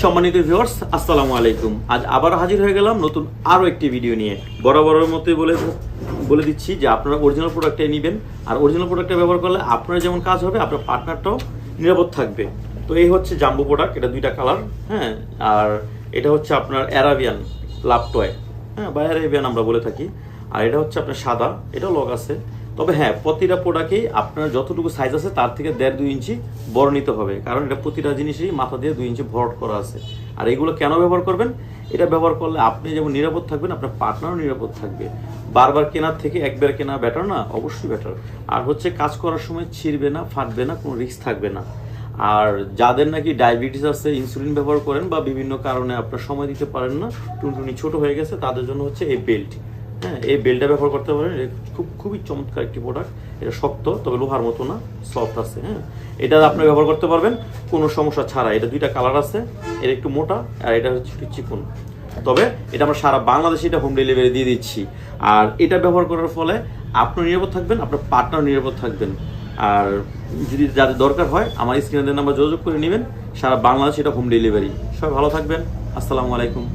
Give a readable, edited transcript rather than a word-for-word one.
সম্মানিত ভিউয়ার্স, আসসালামু আলাইকুম। আজ আবার হাজির হয়ে গেলাম নতুন আরও একটি ভিডিও নিয়ে। বরাবরের মতোই বলে দিচ্ছি যে আপনারা অরিজিনাল প্রোডাক্টটাই নেবেন, আর অরিজিনাল প্রোডাক্টটা ব্যবহার করলে আপনার যেমন কাজ হবে আপনার পার্টনারটাও নিরাপদ থাকবে। তো এই হচ্ছে জাম্বো প্রোডাক্ট, এটা দুইটা কালার, হ্যাঁ। আর এটা হচ্ছে আপনার অ্যারাবিয়ান লাভ টয়, হ্যাঁ, বা অ্যারাবিয়ান আমরা বলে থাকি। আর এটা হচ্ছে আপনার সাদা, এটাও লক আছে। তবে হ্যাঁ, প্রতিটা প্রোডাক্টেই আপনার যতটুকু সাইজ আছে তার থেকে 1.5-2 ইঞ্চি বড় নিতে হবে, কারণ এটা প্রতিটা জিনিসই মাথা দিয়ে 2 ইঞ্চি ভরাট করা আছে। আর এগুলো কেন ব্যবহার করবেন? এটা ব্যবহার করলে আপনি যেমন নিরাপদ থাকবেন, আপনার পার্টনারও নিরাপদ থাকবে। বারবার কেনার থেকে একবার কেনা বেটার না? অবশ্যই বেটার। আর হচ্ছে কাজ করার সময় ছিঁড়বে না, ফাটবে না, কোনো রিস্ক থাকবে না। আর যাদের নাকি ডায়াবেটিস আছে, ইনসুলিন ব্যবহার করেন বা বিভিন্ন কারণে আপনার সময় দিতে পারেন না, টুনটুনি ছোট হয়ে গেছে, তাদের জন্য হচ্ছে এই বেল্ট। হ্যাঁ, এই বেল্টটা ব্যবহার করতে পারেন। খুবই চমৎকার একটি প্রোডাক্ট। এটা শক্ত, তবে লোহার মতো না, সফট আছে। হ্যাঁ, এটা আপনি ব্যবহার করতে পারবেন কোনো সমস্যা ছাড়া। এটা দুইটা কালার আছে, এটা একটু মোটা আর এটা হচ্ছে একটু চিকন। তবে এটা আমরা সারা বাংলাদেশে এটা হোম ডেলিভারি দিয়ে দিচ্ছি। আর এটা ব্যবহার করার ফলে আপনি নিরাপদ থাকবেন, আপনার পার্টনার নিরাপদ থাকবেন। আর যদি যাদের দরকার হয় আমার স্ক্রিনে নাম্বার যোগাযোগ করে নেবেন। সারা বাংলাদেশে এটা হোম ডেলিভারি। সবাই ভালো থাকবেন। আসসালামু আলাইকুম।